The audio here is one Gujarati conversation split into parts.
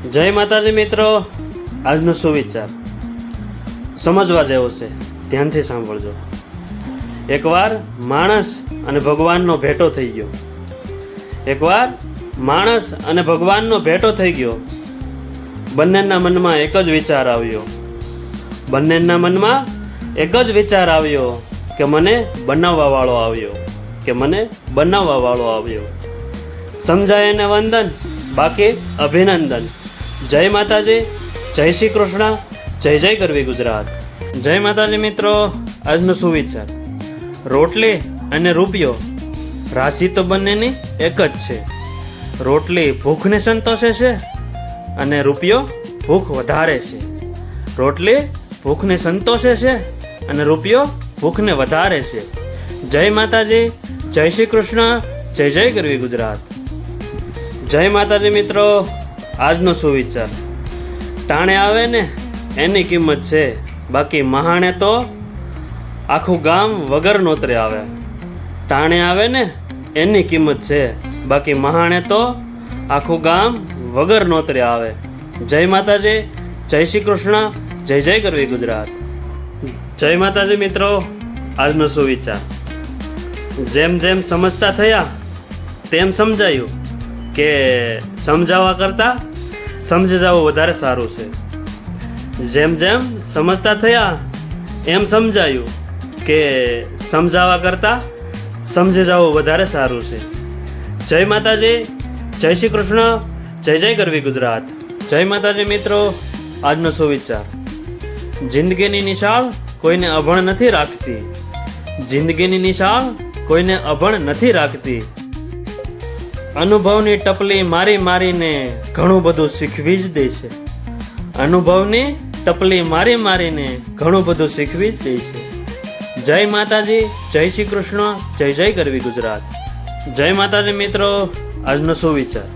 જય માતાજી મિત્રો, આજનો સુવિચાર સમજવા જેવો છે, ધ્યાનથી સાંભળજો. એકવાર માણસ અને ભગવાનનો ભેટો થઈ ગયો. એકવાર માણસ અને ભગવાનનો ભેટો થઈ ગયો. બંનેના મનમાં એક જ વિચાર આવ્યો. બંનેના મનમાં એક જ વિચાર આવ્યો કે મને બનાવવા વાળો આવ્યો, કે મને બનાવવા વાળો આવ્યો. સમજાય એને વંદન, બાકી અભિનંદન. જય માતાજી, જય શ્રી કૃષ્ણ, જય જય ગરવી ગુજરાત. જય માતાજી મિત્રો, આજનો સુવિચાર. રોટલી અને રૂપિયો રાશિ તો બંનેની એક જ છે. રોટલી ભૂખને સંતોષે છે અને રૂપિયો ભૂખ વધારે છે. રોટલી ભૂખને સંતોષે છે અને રૂપિયો ભૂખને વધારે છે. જય માતાજી, જય શ્રી કૃષ્ણ, જય જય ગરવી ગુજરાત. જય માતાજી મિત્રો, આજનો સુવિચાર. ટાણે આવે ને એની કિંમત છે, બાકી મહાણે તો આખું ગામ વગર નોતરે આવે. ટાણે આવે ને એની કિંમત છે, બાકી મહાણે તો આખું ગામ વગર નોતરે આવે. જય માતાજી, જય શ્રી કૃષ્ણ, જય જય ગરવી ગુજરાત. જય માતાજી મિત્રો, આજનો સુવિચાર. જેમ જેમ સમજતા થયા તેમ સમજાયું કે સમજાવવા કરતાં સમજી જવું વધારે સારું છે. જેમ જેમ સમજતા થયા એમ સમજાયું કે સમજાવવા કરતાં સમજી જવું વધારે સારું છે. જય માતાજી, જય શ્રી કૃષ્ણ, જય જય ગરવી ગુજરાત. જય માતાજી મિત્રો, આજનો સુવિચાર. જિંદગીની નિશાળ કોઈને અભણ નથી રાખતી. જિંદગીની નિશાળ કોઈને અભણ નથી રાખતી. અનુભવની ટપલી મારી મારીને ઘણું બધું શીખવી જ દે છે. અનુભવની ટપલી મારી મારીને ઘણું બધું શીખવી જ દે છે. જય માતાજી, જય શ્રી કૃષ્ણ, જય જય ગરવી ગુજરાત. જય માતાજી મિત્રો, આજનો સુવિચાર.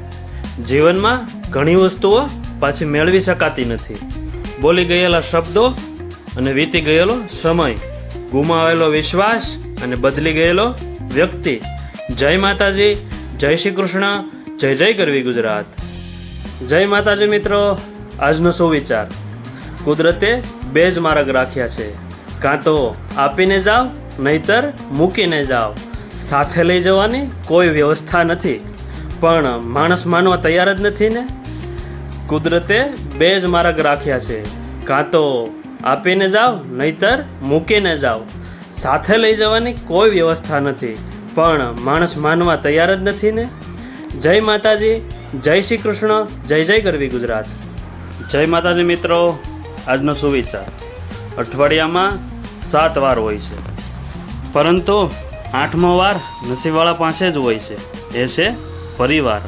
જીવનમાં ઘણી વસ્તુઓ પાછી મેળવી શકાતી નથી. બોલી ગયેલા શબ્દો અને વીતી ગયેલો સમય, ગુમાવેલો વિશ્વાસ અને બદલી ગયેલો વ્યક્તિ. જય માતાજી, જય શ્રી કૃષ્ણ, જય જય ગરવી ગુજરાત. જય માતાજી મિત્રો, આજનો સુવિચાર. કુદરતે બે જ માર્ગ રાખ્યા છે, કાં તો આપીને જાઓ નહીતર મૂકીને જાઓ. સાથે લઈ જવાની કોઈ વ્યવસ્થા નથી, પણ માણસ માનવા તૈયાર જ નથી ને. કુદરતે બે જ માર્ગ રાખ્યા છે, કાં તો આપીને જાઓ નહીતર મૂકીને જાઓ. સાથે લઈ જવાની કોઈ વ્યવસ્થા નથી, પણ માણસ માનવા તૈયાર જ નથી ને. જય માતાજી, જય શ્રી કૃષ્ણ, જય જય ગરવી ગુજરાત. જય માતાજી મિત્રો, આજનો સુવિચાર. અઠવાડિયામાં 7 વાર હોય છે, પરંતુ 8મો વાર નસીબવાળા પાસે જ હોય છે, એ છે પરિવાર.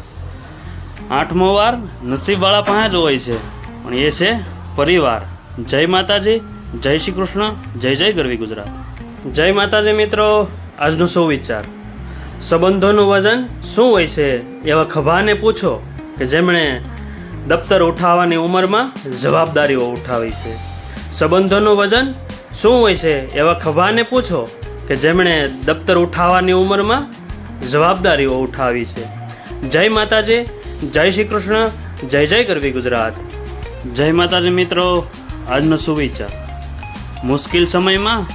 8મો વાર નસીબવાળા પાસે જ હોય છે, પણ એ છે પરિવાર. જય માતાજી, જય શ્રી કૃષ્ણ, જય જય ગરવી ગુજરાત. જય માતાજી મિત્રો, આજનો સુવિચાર. સંબંધોનું વજન શું હોય છે એવા ખભાને પૂછો કે જેમણે દફતર ઉઠાવવાની ઉંમરમાં જવાબદારીઓ ઉઠાવી છે. સંબંધોનું વજન શું હોય છે એવા ખભાને પૂછો કે જેમણે દફતર ઉઠાવવાની ઉંમરમાં જવાબદારીઓ ઉઠાવી છે. જય માતાજી, જય શ્રી કૃષ્ણ, જય જય ગરવી ગુજરાત. જય માતાજી મિત્રો, આજનો સુવિચાર. મુશ્કેલ સમયમાં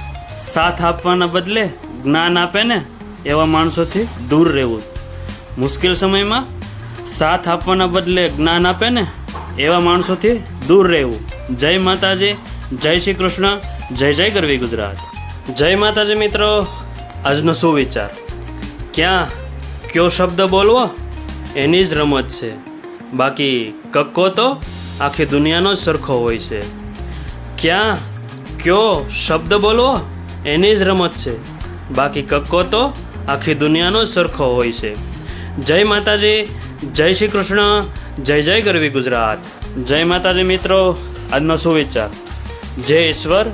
સાથ આપવાના બદલે જ્ઞાન આપે ને એવા માણસોથી દૂર રહેવું. મુશ્કેલ સમયમાં સાથ આપવાના બદલે જ્ઞાન આપે ને એવા માણસોથી દૂર રહેવું. જય માતાજી, જય શ્રી કૃષ્ણ, જય જય ગરવી ગુજરાત. જય માતાજી મિત્રો, આજનો સુવિચાર. ક્યાં કયો શબ્દ બોલવો એની જ રમત છે, બાકી કક્કો તો આખી દુનિયાનો જ સરખો હોય છે. ક્યાં કયો શબ્દ બોલવો એની જ રમત છે, બાકી કક્કો તો આખી દુનિયાનો જ સરખો હોય છે. જય માતાજી, જય શ્રી કૃષ્ણ, જય જય ગરવી ગુજરાત. જય માતાજી મિત્રો, આજનો સુવિચાર. જે ઈશ્વર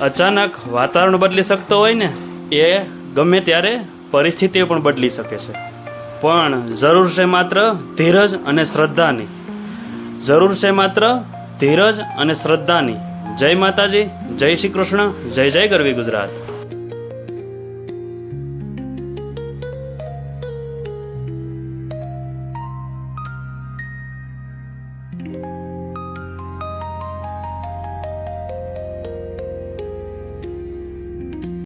અચાનક વાતાવરણ બદલી શકતો હોય ને એ ગમે ત્યારે પરિસ્થિતિઓ પણ બદલી શકે છે, પણ જરૂર છે માત્ર ધીરજ અને શ્રદ્ધાની. જરૂર છે માત્ર ધીરજ અને શ્રદ્ધાની. જય માતાજી, જય શ્રી કૃષ્ણ, જય જય ગરવી ગુજરાત.